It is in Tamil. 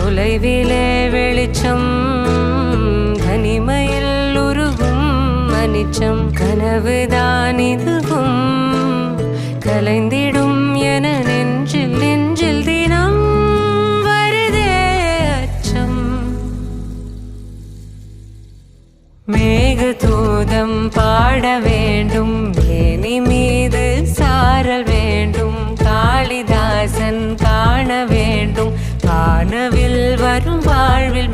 தொலைவிலே வெளிச்சம் தனிமையில் உருகும் அனிச்சம் கனவுதான் இதுவும் கலைந்திடும் என நெஞ்சில் நெஞ்சில் தினம் வருதே அச்சம். மேகதூதம் பாட வேண்டும் மேனி மீது சாரல் வேண்டும் காளிதாசன் காண வேண்டும் வானவில் வரும் வாழ்வில்